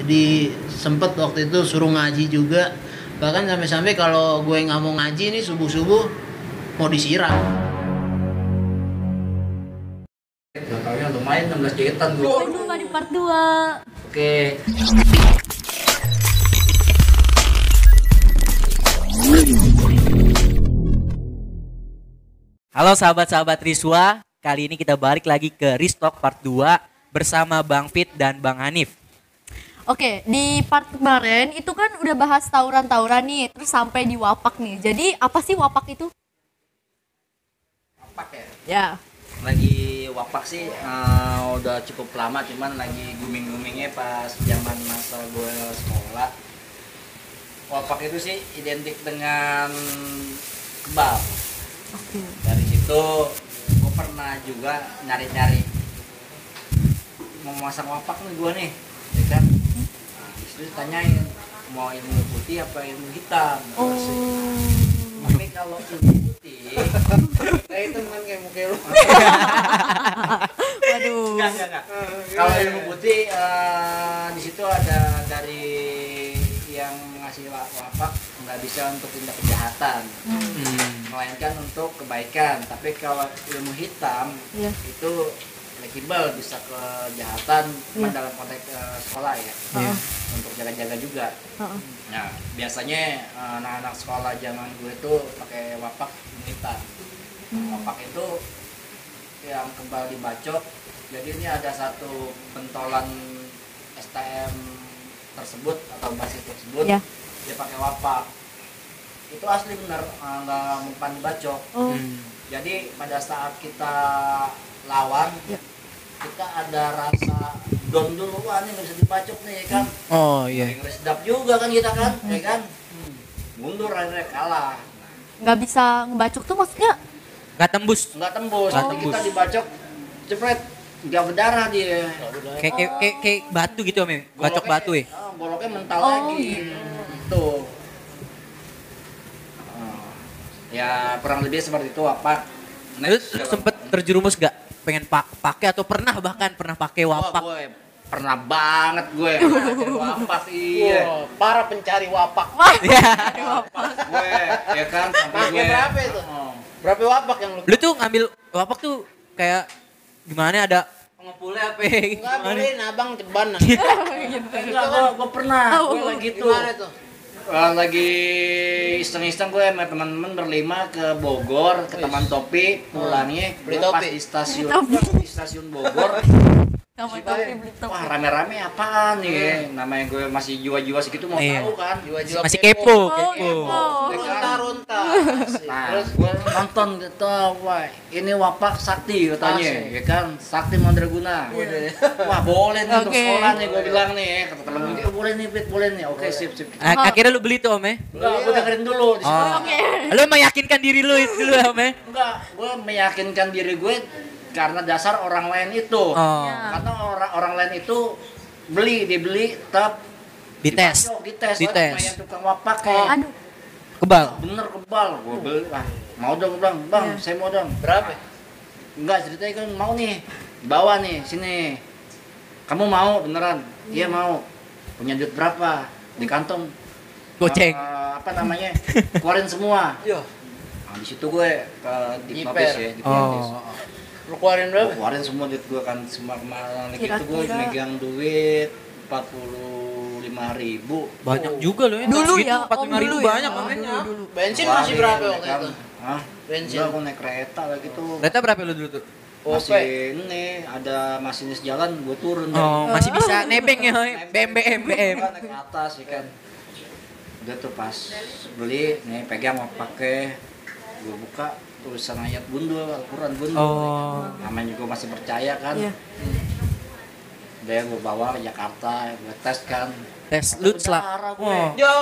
Jadi sempet waktu itu suruh ngaji juga. Bahkan sampai-sampai kalau gue nggak mau ngaji nih subuh-subuh mau disiram. Totalnya lumayan 16 jahitan gue. Waduh, nggak di part 2. Oke. Halo sahabat-sahabat Riswa, kali ini kita balik lagi ke Restock part 2 bersama Bang Fit dan Bang Hanif. Oke, di part kemarin itu kan udah bahas tawuran-tawuran nih, terus sampai di wapak nih. Jadi apa sih wapak itu? Wapak ya? Ya. Lagi wapak sih udah cukup lama, cuman lagi booming-boomingnya pas zaman masa gue sekolah. Wapak itu sih identik dengan kebab. Oke. Dari situ gue pernah juga nyari-nyari mau masang wapak nih gue nih, ya kan? Nah, disitu tanyain mau ilmu putih apa ilmu hitam. Oh. Tapi kalau ilmu putih, Kayak itu kan kayak muka lu. Waduh. enggak. Kalau ilmu putih di situ ada dari yang ngasih wapak nggak bisa untuk tindak kejahatan, melainkan untuk kebaikan. Tapi kalau ilmu hitam Iya. itu fleksibel, bisa kejahatan, cuma dalam konteks sekolah ya, untuk jaga-jaga juga. Heeh. Nah, biasanya anak-anak sekolah zaman gue itu pakai wapak hitam. Wapak itu yang kebal dibacok, jadi ini ada satu pentolan STM tersebut atau basis tersebut, Ya. dia pakai wapak. Itu asli bener, nggak mempan dibacok. Oh. Jadi pada saat kita lawan, Ya. kita ada rasa down dulu, wah ini nggak bisa dibacok nih, ya kan? Oh iya. Ngeri sedap juga kan kita kan, ya kan? Mundur akhirnya kalah. Nggak bisa ngebacok tuh maksudnya? Nggak tembus. Nggak tembus, Nggak nanti tembus. kita dibacok, cepet, nggak berdarah dia. Kayak batu gitu om ya? Bacok Goloknya- batu ya? Goloknya mental Oh, lagi. Tuh. Ya kurang lebih seperti itu apa? Lu sempet terjerumus gak? Pengen pakai atau pernah pakai wapak? Gue pernah banget gue pakai wapak, iya. Wah, para pencari wapak. Iya. Gue ya kan sampai Pakai gue berapa itu? Berapa wapak yang lu? Lu tuh ngambil wapak tuh kayak gimana, ada pengepulnya apa ya? Enggak boleh abang ceban. Enggak, gue pernah, gue lagi tuh. Gimana tuh? Lagi iseng-iseng gue sama teman-teman berlima ke Bogor, ke Taman Topi, pulangnya Beli gue pas topi. di stasiun Bogor. Kamu Situ, tapi beli topi. wah rame-rame apaan nih? Namanya gue masih jiwa-jiwa segitu mau Iya. tahu kan. Jiwa-jiwa Masih kepo. kepo. Runta-runta. Nah, Terus gue nonton gitu, wah ini wapak sakti katanya, Asik. ya kan, sakti mandraguna. Wah boleh nih untuk Oke. sekolah nih, gue bilang nih, kata temen gue, boleh nih Fit, boleh nih, oke sip. Akhirnya lu beli tuh om ya? Enggak, gue dengerin dulu di situ. Oh. Lu meyakinkan diri lu itu dulu om ya? Enggak, gue meyakinkan diri gue karena dasar orang lain itu. Oh. Karena orang lain itu dibeli, tetap Dites. dites. Dites. Lumayan tukang wapak kayak. Aduh. Kebal. Bener kebal, gue beli, mau dong bang, saya mau dong. berapa? Enggak, ceritanya kan mau nih, bawa nih, sini. Kamu mau beneran? Iya mau. Punya duit berapa? Di kantong. Goceng. Apa namanya? Keluarin semua. Yo, Nah, di situ gue ke dipnotis ya, dipnotis. Oh. lu keluarin berapa? Keluarin semua duit gue kan, semua kemarin itu gue Kira-kira. megang duit 45.000. Banyak juga loh ya. Dulu Segitu, ya, 45.000 dulu ya. banyak Oh, makanya. dulu. Bensin Keluarin, masih berapa ya waktu kan? itu? Hah? Bensin. Enggak, aku naik kereta lah gitu. Kereta berapa lu dulu tuh? Masih ini ada masinis jalan, gue turun. Oh, masih bisa nebeng ya, woy. BM. Kan naik ke atas ya kan. Udah tuh pas beli, nih pegang mau pakai, gue buka tulisan ayat gundul, Al-Quran gundul. Oh. Namanya juga masih percaya kan. Iya. Udah gue bawa ke Jakarta, gue tes kan. Tes lu Berdarah gue. Oh. Ya.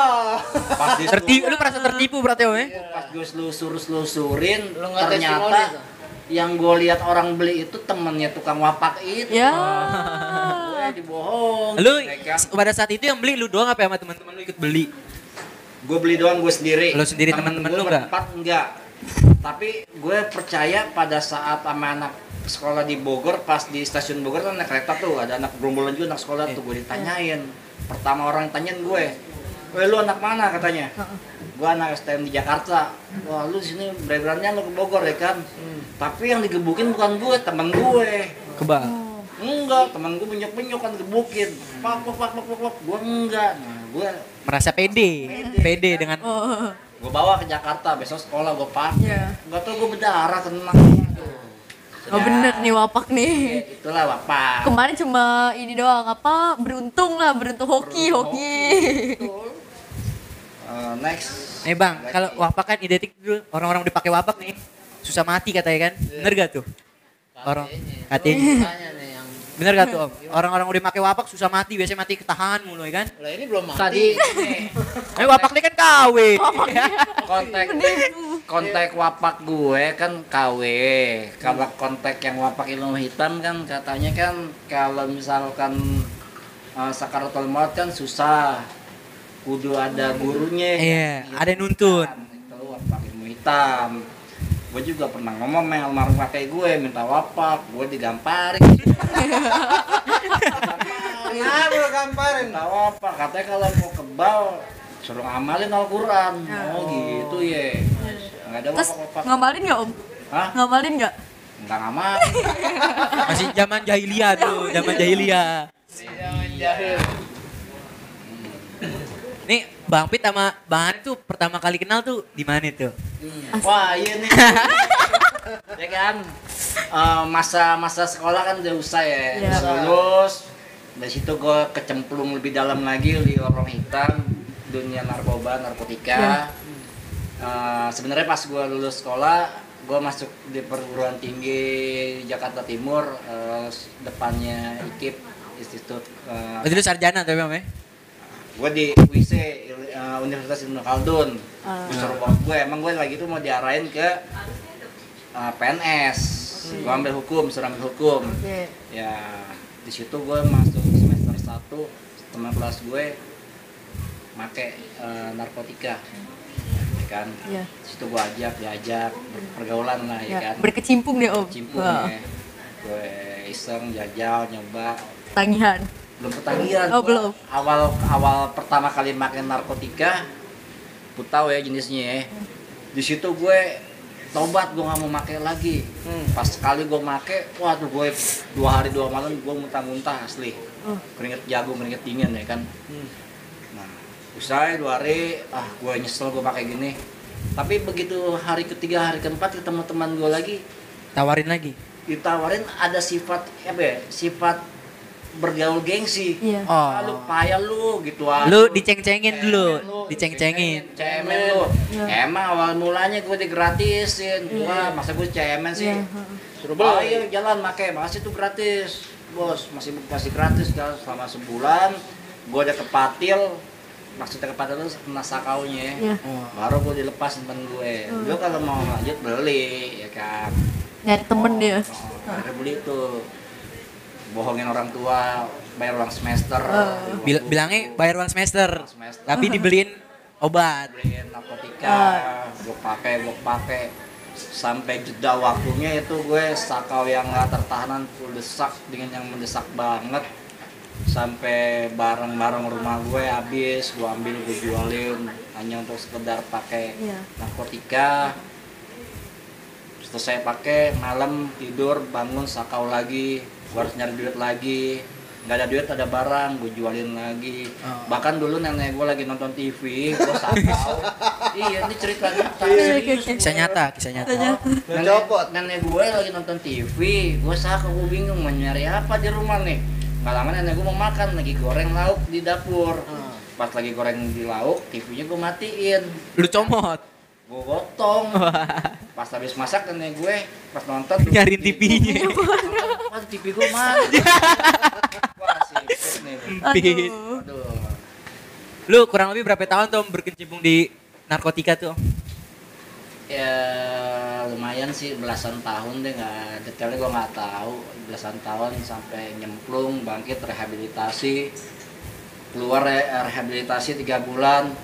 Pas di Lu merasa tertipu berarti om ya? pas gue selusurin, Lu nggak ternyata testimoni tuh? yang gue lihat orang beli itu temennya tukang wapak itu. Ya. Gue dibohong. Lu ya kan? pada saat itu yang beli lu doang apa sama teman-teman lu ikut beli? Gue beli doang gue sendiri. Lu sendiri, teman-teman gue lu nggak? berempat enggak. Tapi gue percaya pada saat sama anak sekolah di Bogor, pas di stasiun Bogor kan naik kereta tuh, ada anak gerombolan juga anak sekolah tuh, gue ditanyain. Pertama orang tanyain gue, "Weh, lu anak mana?" katanya. Gue anak STM di Jakarta. "Wah, lu sini berani-beranian lu ke Bogor ya kan?" Tapi yang digebukin bukan gue, temen gue. Kebal. Enggak, temen gue penyok-penyok kan gebukin. Pak, gue enggak. Nah, gue Merasa pede dengan gue bawa ke Jakarta, besok sekolah gue pakai. Iya. Enggak tau gue berdarah kena. Oh bener nih wapak nih. Itulah Wapak. Kemarin cuma ini doang apa beruntung hoki. Next. Nih Bang, kalau wapak kan identik dulu orang-orang udah pakai wapak nih susah mati katanya kan. Bener gak tuh? Orang katanya. Tanya nih yang Bener gak tuh Om? Orang-orang udah pakai wapak susah mati, biasanya mati ketahan mulu ya kan? lah ini belum mati. Tadi Wapak ini kan KW. kontak Wapak gue kan KW. Kalau kontak yang Wapak ilmu hitam kan katanya kan kalau misalkan sakaratul maut kan susah. Kudu ada gurunya. Iya, ada yang nuntun. Itu Wapak ilmu hitam. Gue juga pernah ngomong sama almarhum kakek gue minta Wapak, gue digamparin. Kenapa lu gamparin? Minta Wapak, katanya kalau mau kebal suruh amalin Al-Quran. Oh gitu ya. Nggak ada Terus Wapak-Wapak. ngamalin nggak Om? Hah? Ngamalin nggak? Nggak ngamalin. Masih zaman jahiliyah tuh, zaman jahiliyah. Jangan jahil. Nih Bang Pit sama Bang Hani tuh pertama kali kenal tuh di mana tuh? Wah iya nih. Ya kan, masa sekolah kan udah usai ya. Iya. Udah lulus. Dari situ gue kecemplung lebih dalam lagi di lorong hitam, dunia narkotika. Sebenarnya pas gue lulus sekolah, gue masuk di perguruan tinggi Jakarta Timur, depannya IKIP, Institut. Berarti lu sarjana tuh Bang ya? Gue di WIC, Universitas Ibnu Khaldun. Disuruh bokap gue, emang gue lagi tuh mau diarahin ke PNS. Gue ambil hukum, suruh ambil hukum. Ya di situ gue masuk semester 1, teman kelas gue make narkotika, ya kan? Iya. Di situ gue diajak pergaulan lah, ya kan? Berkecimpung deh Om. Cimpung Wah, ya. Gue iseng, jajal, nyoba. tagihan. Belum ketagihan. Oh, Gua belum. Awal pertama kali makan narkotika, gue tahu ya jenisnya ya. Di situ gue tobat, gue nggak mau make lagi. Pas sekali gue make, waduh gue 2 hari 2 malam gue muntah-muntah asli. Keringet jagung, keringet dingin ya kan. Nah, usai 2 hari, gue nyesel gue pakai gini. Tapi begitu hari ketiga, hari keempat ketemu teman gue lagi, Tawarin lagi. ditawarin ada sifat apa ya? Sifat bergaul gengsi. Iya. Ah, lu payah lu gitu Lu diceng-cengin dulu, diceng-cengin. cemen lu. Emang awal mulanya gue digratisin. Wah, masa gue cemen sih. Suruh bawa ayo jalan make, makasih tuh gratis. Bos, masih gratis kan selama sebulan. Gue udah kepatil. Maksudnya kepatil lu kena sakaunya. Iya. Baru gue dilepas temen gue. Lu kalau mau lanjut beli ya kan. Nyari temen dia. Akhirnya beli tuh. Bohongin orang tua, bayar uang semester. Bilangnya bayar uang semester, Semester. tapi dibeliin obat. Beliin narkotika, gue pakai sampai jeda waktunya itu gue sakau yang gak tertahanan, full desak dengan yang mendesak banget. Sampai barang-barang rumah gue habis, gue ambil, gue jualin hanya untuk sekedar pakai narkotika. Setelah saya pakai, malam tidur bangun sakau lagi, gue harus nyari duit lagi. Nggak ada duit, ada barang, gue jualin lagi. Bahkan dulu nenek gue lagi nonton TV, gue sakau. Iya, ini ceritanya. Kisah nyata. Nenek gue lagi nonton TV, gue sakau, gue bingung mau nyari apa di rumah nih. Nggak lama nenek gue mau makan, lagi goreng lauk di dapur. Pas lagi goreng di lauk, TV-nya gue matiin. Lu comot. Gue gotong. Pas habis masak nenek gue pas nonton Nyariin TV-nya. Wah, TV gue mana? Wah, sipit nih. Pit. Aduh. Lu kurang lebih berapa tahun tuh Om, berkecimpung di narkotika tuh? Om? Ya lumayan sih, belasan tahun deh, nggak detailnya gue nggak tahu. Belasan tahun sampai nyemplung, bangkit, rehabilitasi, keluar rehabilitasi 3 bulan,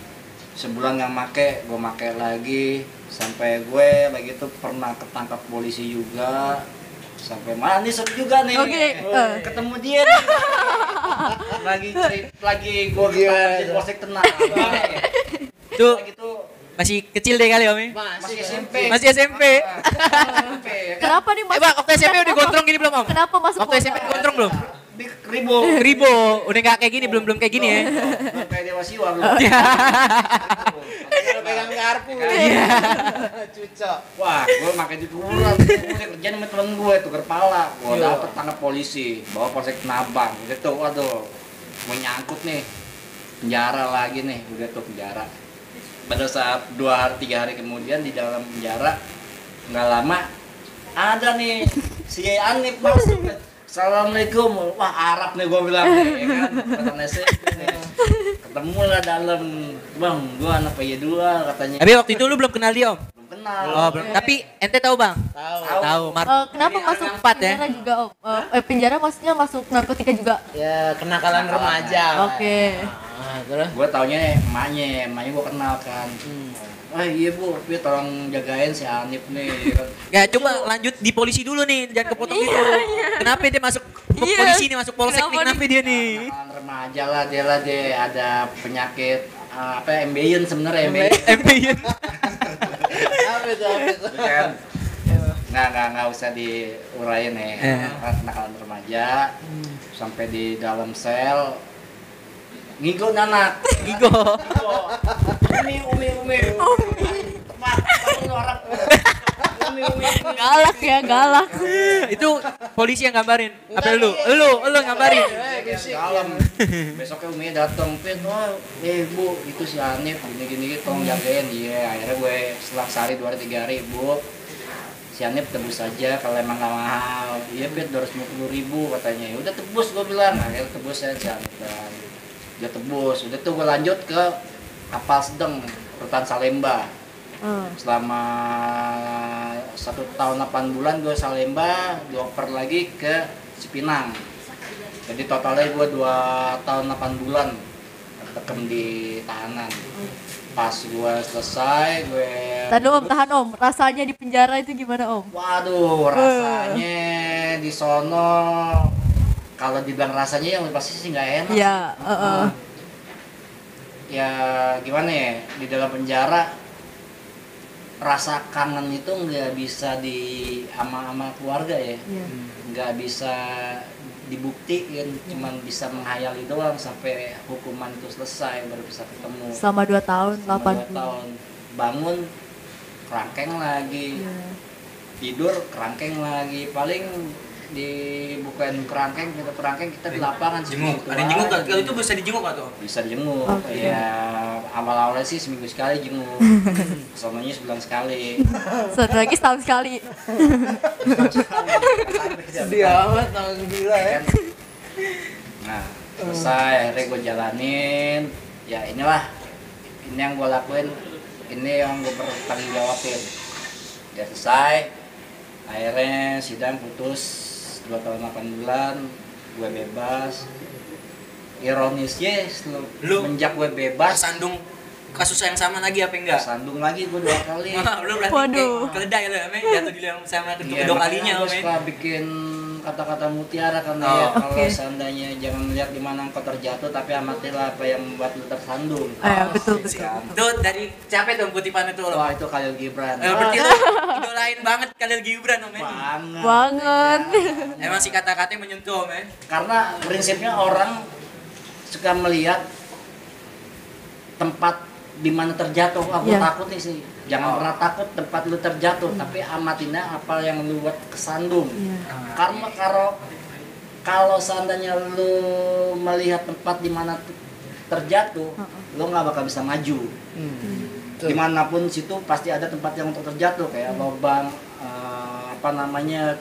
sebulan nggak make, gue make lagi sampai gue lagi tuh pernah ketangkap polisi juga, sampai manis juga nih. Oke, ketemu dia nih. lagi gue di polsek tenang. Tuh Lagi tuh masih kecil deh kali Om ya? masih SMP. Masih SMP. SMP ya kan? Kenapa nih Mas? Bang, waktu SMP udah gondrong gini belum Om? Kenapa masuk Waktu SMP gondrong belum? Di Kribo. Ribo, udah gak kayak gini, belum kayak gini ya? Kayak Dewa Siwa belum. Kalau pegang karpu. Iya. Cucok. Wah, gue makai di kurang. Gue kerjaan sama temen gue tukar pala. Gue Iya. dapet tangkap polisi, bawa polsek Nabang. Gitu, waduh, mau nyangkut nih, penjara lagi nih, udah tuh penjara. Pada saat 2-3 hari kemudian di dalam penjara, nggak lama ada nih si Anip masuk. Assalamualaikum, wah Arab nih gue bilang nih, ya kan, kata nasi, ketemu lah dalam, bang, gue anak PY2 katanya. Tapi waktu itu lu belum kenal dia Om? Belum kenal. Oh belum, tapi ente tahu Bang? Tahu. Tahu, Kenapa Ini masuk empat ya? penjara juga Om? Penjara maksudnya masuk narkotika juga? Ya kenakalan remaja. Oke. Terus Gue taunya emaknya gue kenal kan. Wah iya bu, tapi tolong jagain si Anip nih. Ya coba lanjut di polisi dulu nih, jangan kepotong gitu. Kenapa dia masuk ke Iya. polisi nih, masuk polsek nih, Kenapa kenapa dia nih? Kenakalan remaja lah dia ada penyakit apa ambeien sebenarnya ambeien. MPN. apa itu? Kan? Nggak usah diurain ya. Kenakalan remaja sampai di dalam sel ngigo anak. Gigo. Umi. Tepat, lu orang. Umi. Galak ya, galak. Itu polisi yang gambarin. Apa lu? Lu gambarin. Dalam. Besoknya Umi datang, "Pin, oh, Bu, itu si Anip gini tolong jagain." Iya, akhirnya gue selang sehari 2-3 hari, Bu. Si Anip tebus saja kalau emang gak mahal. Iya, Pin, 250.000 katanya. Ya udah tebus gue bilang. Akhirnya tebus ya si Anip dan udah tebus. Udah tuh gue lanjut ke Kapal Sedang, Rutan Salemba. Selama 1 tahun 8 bulan gue Salemba, dioper lagi ke Cipinang. Jadi totalnya gue 2 tahun 8 bulan tekem di tahanan. Pas gue selesai, gue Tahan Om. Rasanya di penjara itu gimana Om? waduh, rasanya di sono kalau dibilang rasanya yang pasti sih nggak enak. Iya, Ya gimana ya, di dalam penjara rasa kangen itu nggak bisa di ama keluarga ya, Iya. nggak bisa dibuktiin, cuman bisa menghayali doang sampai hukuman itu selesai baru bisa ketemu. Selama 2 tahun, Selama 8 2 tahun bangun kerangkeng lagi, tidur kerangkeng lagi, paling dibukain kerangkeng kita di lapangan Jenguk. segitu Ada jenguk aja. gak? Kalau itu bisa dijenguk atau? Bisa dijenguk. Oke. Ya awal-awalnya sih seminggu sekali jenguk. Sononya sebulan sekali. Satu lagi setahun sekali. Sedih amat, orang gila ya. Kan? Nah, selesai akhirnya gue jalanin. Ya inilah, ini yang gue lakuin, ini yang gue bertanggung jawabin. Udah selesai, akhirnya sidang putus 2 tahun 8 bulan, gue bebas. Ironisnya Lu- semenjak gue bebas, Sandung kasus yang sama lagi apa enggak? sandung lagi gue 2 kali. Lu berarti Waduh. kayak keledai lu, Ame. Jatuh di dalam sama kedua Iya, kalinya, gue Ame. suka bikin kata-kata mutiara karena Oh, ya kalau oke. seandainya jangan melihat di mana engkau terjatuh tapi amatilah apa yang membuat lu tersandung. Betul. Kan? Itu dari siapa itu kutipan itu lo? Wah itu Khalil Gibran. Berarti lu idolain banget Khalil Gibran, Ame. Banget. Banget. Emang si kata-katanya menyentuh, Ame. Karena prinsipnya orang suka melihat tempat di mana terjatuh. Aku Iya. takut nih sih. Jangan pernah takut tempat lu terjatuh, tapi amatinnya apa yang lu buat kesandung. Karena kalau seandainya lu melihat tempat di mana terjatuh, lu nggak bakal bisa maju. Dimanapun situ pasti ada tempat yang untuk terjatuh kayak lubang, apa namanya,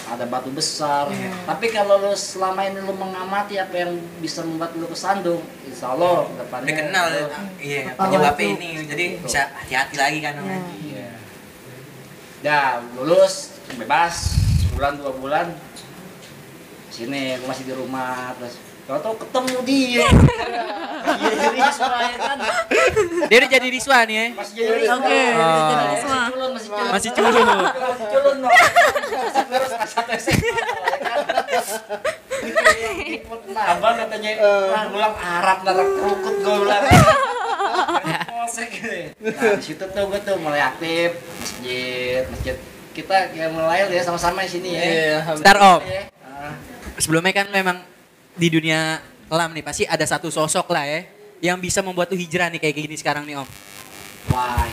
ada batu besar. Tapi kalau lu selama ini lu mengamati apa yang bisa membuat lu kesandung, insya Allah depannya Udah kenal, lu- iya, Oh, penyebabnya itu. ini. Jadi bisa hati-hati lagi kan, Ame. Iya. Dah lulus bebas sebulan 2 bulan. Sini gue masih di rumah terus Tahu ketemu dia. Dia jadi Risma ya kan. Dia udah jadi Rizwan ya. Masih jadi Risma. Oke, udah jadi Risma. Masih culun. Masih culun. Masih culun loh. Masih terus kasat SMA ya kan. Ikut nabang katanya, wah ngulang Arab narak kerukut gue bilang. Polsek gitu. Nah di situ tuh gue tuh mulai aktif masjid. Kita kayak mulai ya sama-sama di sini ya. Bentar Om. Ya. Sebelumnya kan memang di dunia kelam nih pasti ada satu sosok lah ya yang bisa membuat lu hijrah nih kayak gini sekarang nih Om. Wah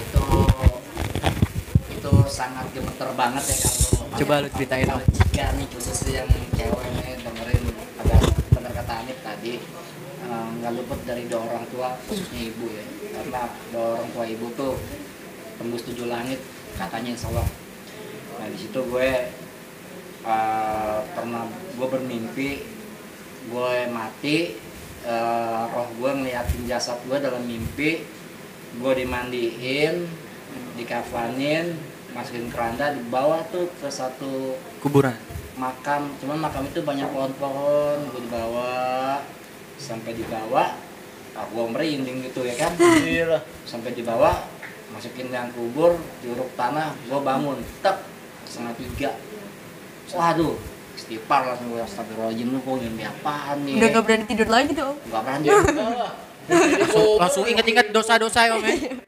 itu sangat gemeter banget ya kalau Coba lu ceritain Om. jika nih khususnya yang cewek nih dengerin ada benar kata Anip tadi nggak luput dari doa orang tua khususnya ibu ya, karena doa orang tua ibu tuh tembus 7 langit katanya insya Allah. Nah di situ gue pernah gue bermimpi gue mati, roh gue ngeliatin jasad gue dalam mimpi, gue dimandiin, dikafanin, masukin keranda, dibawa tuh ke satu Kuburan. makam, cuman makam itu banyak pohon-pohon, gue dibawa sampai dibawa, gue merinding gitu ya kan, sampai dibawa, masukin yang kubur, diuruk tanah, gue bangun, tak 2:30, waduh, istighfar langsung gue astagfirullahaladzim, lu kok mimpi apaan nih? Udah gak berani tidur lagi tuh. Gak berani. Langsung inget-inget dosa-dosa ya Om ya.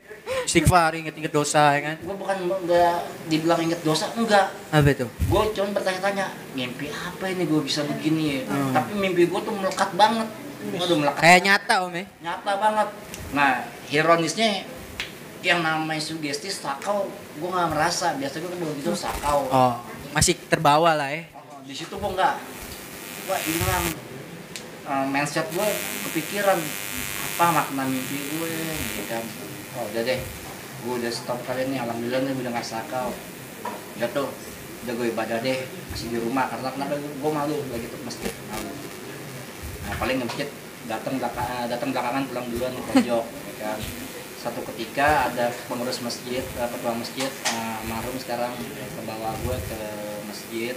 Istighfar, inget-inget dosa ya kan. Gue bukan nggak dibilang inget dosa, enggak. Apa itu? Gue cuma bertanya-tanya, mimpi apa ini gue bisa begini? Tapi mimpi gue tuh melekat banget. Waduh melekat. Kayak nyata Om ya. Nyata banget. Nah, ironisnya yang namanya sugesti sakau, gue nggak merasa. Biasanya gue begitu sakau. Oh, masih terbawa lah ya. Di situ gue nggak, gue hilang. Mindset gue kepikiran apa makna mimpi gue, gitu kan. Oh udah deh, gue udah stop kalian nih, alhamdulillah nih udah nggak sakau. Udah tuh, udah gue ibadah deh, masih di rumah karena kenapa gue malu lagi tuh masjid malu. Nah paling ke masjid datang belakangan pulang duluan di pojok, ya kan. Satu ketika ada pengurus masjid, ketua masjid, almarhum sekarang ke bawah gue ke masjid.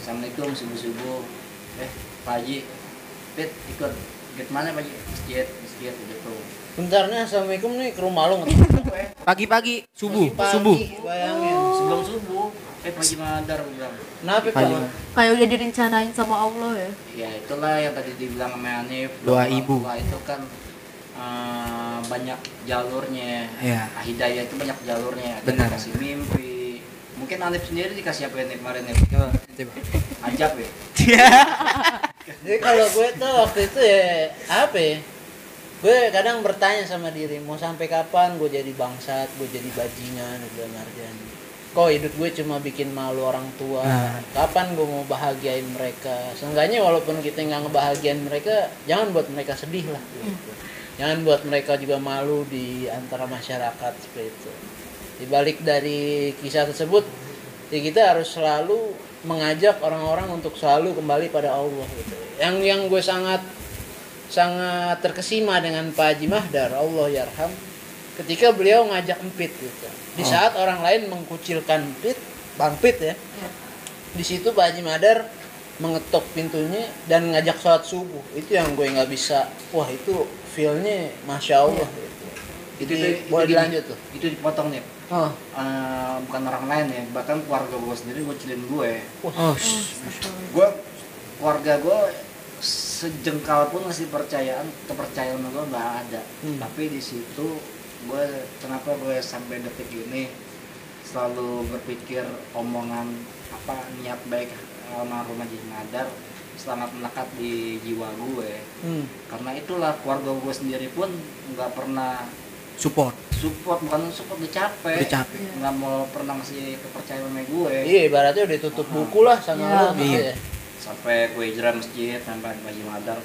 Assalamualaikum subuh-subuh, Pak Haji, Pit ikut mana Pak Haji? Masjid gitu. Bentar nih, assalamualaikum nih ke rumah lo. Pagi-pagi, subuh. Bayangin. Sebelum subuh, Pak Haji Madar bilang. Kenapa Pak? Kayak udah direncanain sama Allah ya. Ya itulah yang tadi dibilang sama Hanif. Doa orang ibu. tua itu kan banyak jalurnya. Iya. Hidayah itu banyak jalurnya. Ada Benar. dikasih mimpi. Mungkin Hanif sendiri dikasih apa Hanif kemarin ya? Coba. Ajab ya. Jadi kalau gue tuh waktu itu ya apa ya? Gue kadang bertanya sama diri, mau sampai kapan gue jadi bangsat, gue jadi bajingan, dalam artian kok hidup gue cuma bikin malu orang tua. Kapan gue mau bahagiain mereka? Seenggaknya walaupun kita nggak ngebahagiain mereka, jangan buat mereka sedih lah gitu. Jangan buat mereka juga malu di antara masyarakat seperti itu. Di balik dari kisah tersebut, ya kita harus selalu mengajak orang-orang untuk selalu kembali pada Allah gitu. Yang gue sangat terkesima dengan Pak Haji Mahdar, Allah yarham, ketika beliau ngajak Empit gitu. Di saat orang lain mengkucilkan Empit, Bang Pit ya. Di situ Pak Haji Mahdar mengetok pintunya dan ngajak sholat subuh. Itu yang gue nggak bisa. Wah itu feelnya masya Allah gitu. Itu Boleh dilanjut tuh. Itu dipotong nih. Oh, Bukan orang lain ya, bahkan keluarga gue sendiri ngecilin gue. Oh, Keluarga gue sejengkal pun ngasih kepercayaan gue nggak ada. Tapi di situ gue kenapa gue sampai detik ini selalu berpikir omongan apa niat baik almarhum Haji Madar sangat melekat di jiwa gue. Karena itulah keluarga gue sendiri pun nggak pernah support. bukan support, udah capek. Nggak mau pernah ngasih kepercayaan sama gue. iya ibaratnya udah tutup buku lah sama Iya. lo gitu Iya. ya. Sampai gue hijrah masjid sampai Haji Madar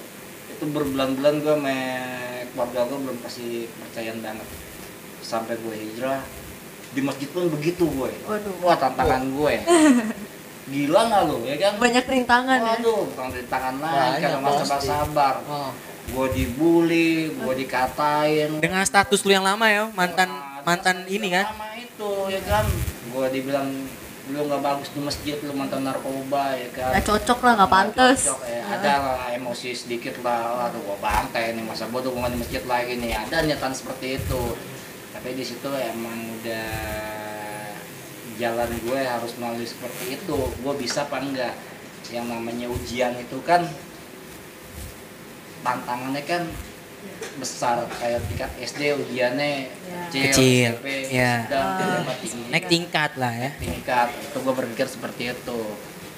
itu berbulan-bulan gue sama keluarga gue belum kasih kepercayaan banget. Sampai gue hijrah di masjid pun begitu gue. Waduh. Wah tantangan gue. Gila nggak lo ya kan? Banyak rintangan ya. Waduh, bukan rintangan lagi Banyak, karena masa pasti. sabar. Oh. Gue dibully, gue dikatain. Dengan status lu yang lama ya, mantan ini kan. Sama itu ya kan, gue dibilang lu nggak bagus di masjid, lu mantan narkoba ya kan. Nggak cocok lah, nggak pantas. Cocok, ya. Ada lah emosi sedikit lah, aduh gua bantai nih, masa bodoh gua di masjid lagi nih, ada nyataan seperti itu. Tapi di situ emang udah jalan gue harus melalui seperti itu, gue bisa apa enggak. Yang namanya ujian itu kan tantangannya kan besar, kayak tingkat SD ujiannya Kecil, SMP, ya. sedang, SMA, tinggi Naik kan. tingkat lah ya. Tingkat itu gue berpikir seperti itu.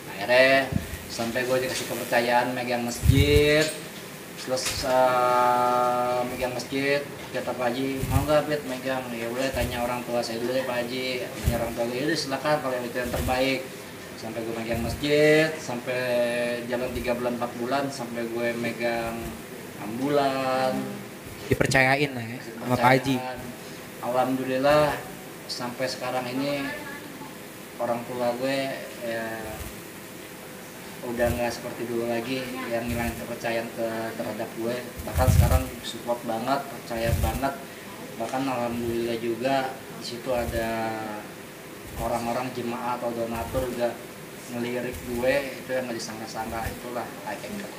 Akhirnya sampai gue dikasih kepercayaan megang masjid, selesai megang masjid, kata Pak Haji, mau nggak Pit megang? Ya boleh, tanya orang tua saya dulu ya Pak Haji. Tanya orang tua gue, ya silakan kalau itu yang terbaik. Sampai gue megang masjid, sampai jalan 3 bulan 4 bulan, sampai gue megang 6 bulan. Dipercayain lah ya sama Pak Haji. Alhamdulillah sampai sekarang ini orang tua gue ya udah nggak seperti dulu lagi yang ngilangin kepercayaan terhadap gue. Bahkan sekarang support banget, percaya banget. Bahkan alhamdulillah juga di situ ada orang-orang jemaah atau donatur juga ngelirik gue, itu yang nggak disangka-sangka. Itulah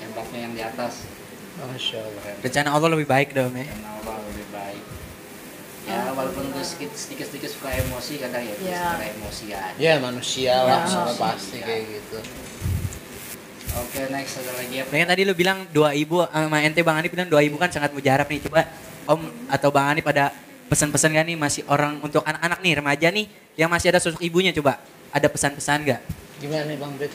hebatnya yang di atas. Masya Allah. Rencana Allah lebih baik dong ya. Karena Allah lebih baik. Ya walaupun gue sedikit suka emosi kadang ya, suka emosi aja. Ya manusia lah, Ya. sama pasti kayak gitu. Oke, next ada lagi apa? Nah, kan tadi lu bilang doa ibu sama ente Bang Ani bilang doa ibu kan sangat mujarab nih. Coba Om atau Bang Ani pada pesan-pesan gak nih masih orang untuk anak-anak nih, remaja nih yang masih ada sosok ibunya, coba ada pesan-pesan gak? Gimana nih Bang Brit?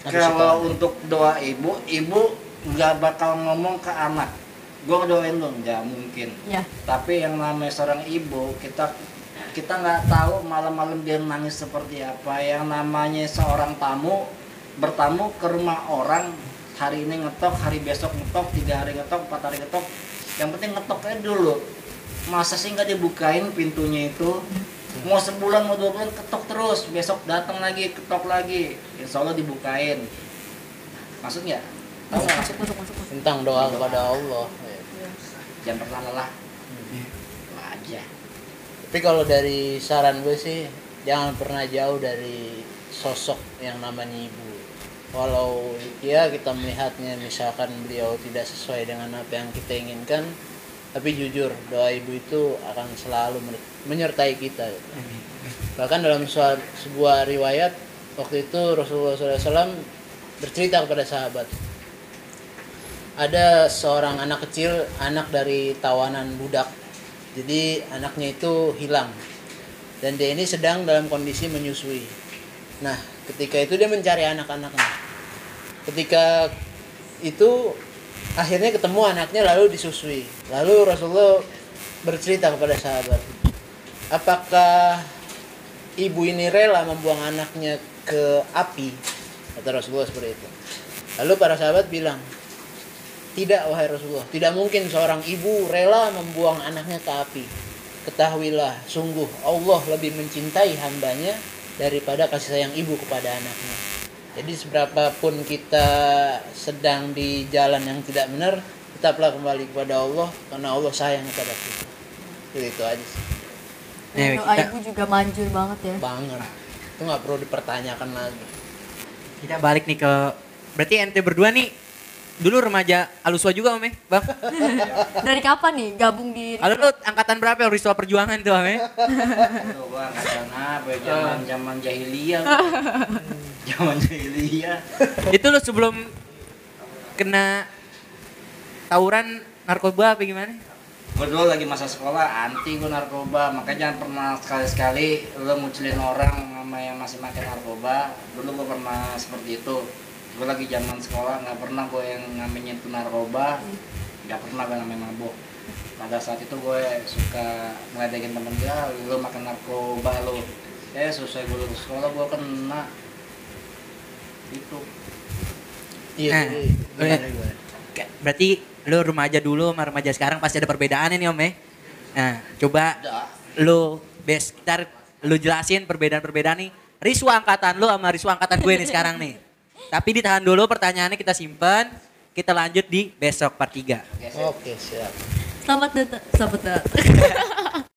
Kalau untuk doa ibu nggak bakal ngomong ke anak, gue doain lo, nggak mungkin. Ya. Tapi yang namanya seorang ibu, kita nggak tahu malam-malam dia nangis seperti apa. Yang namanya seorang tamu bertamu ke rumah orang, hari ini ngetok, hari besok ngetok, 3 hari ngetok, 4 hari ngetok. Yang penting ngetoknya dulu. Masa sih nggak dibukain pintunya itu? Mau sebulan mau 2 bulan ketok terus, besok datang lagi ketok lagi, insya Allah dibukain. Maksudnya? Tahu nggak maksudnya? Masuk. Tentang doa kepada Allah. Jangan pernah lelah. Itu aja. Tapi kalau dari saran gue sih, jangan pernah jauh dari sosok yang namanya ibu. Walau ya kita melihatnya misalkan beliau tidak sesuai dengan apa yang kita inginkan, tapi jujur doa ibu itu akan selalu menyertai kita. Bahkan dalam sebuah riwayat waktu itu Rasulullah SAW bercerita kepada sahabat, ada seorang anak kecil, anak dari tawanan budak. Jadi anaknya itu hilang dan dia ini sedang dalam kondisi menyusui. Nah ketika itu dia mencari anak-anaknya. Ketika itu akhirnya ketemu anaknya lalu disusui. Lalu Rasulullah bercerita kepada sahabat, apakah ibu ini rela membuang anaknya ke api? Kata Rasulullah seperti itu. Lalu para sahabat bilang, tidak wahai Rasulullah, tidak mungkin seorang ibu rela membuang anaknya ke api. Ketahuilah, sungguh Allah lebih mencintai hambanya daripada kasih sayang ibu kepada anaknya. Jadi seberapapun kita sedang di jalan yang tidak benar, tetaplah kembali kepada Allah karena Allah sayang kepada kita. Itu aja sih. Doa ibu juga manjur banget ya. Banget. Itu nggak perlu dipertanyakan lagi. Kita balik nih ke, berarti ente berdua nih dulu remaja Aluswa juga Om ya, Bang? Dari kapan nih gabung di Lu angkatan berapa Riswa Perjuangan tuh Om ya? Aduh, gua angkatan apa ya, zaman jahiliyah. Zaman jahiliyah. Itu lu sebelum kena tawuran narkoba apa gimana? Gue dulu lagi masa sekolah anti gue narkoba, makanya jangan pernah sekali-sekali lo ngucilin orang sama yang masih makan narkoba. Dulu gue pernah seperti itu. Gue lagi zaman sekolah nggak pernah gue yang namanya itu narkoba, nggak pernah gue namanya mabuk. Pada saat itu gue suka ngeledekin temen gue, lo makan narkoba lo. Selesai gue lulus sekolah gue kena itu. Iya. Nah, Gimana? Berarti lu remaja dulu sama remaja sekarang pasti ada perbedaannya nih Om ya. Nah, coba lu lu jelasin perbedaan-perbedaan nih. Riswa angkatan lu sama Riswa angkatan gue nih sekarang nih. Tapi ditahan dulu pertanyaannya, kita simpen. Kita lanjut di besok part 3. Oke, siap. Selamat datang.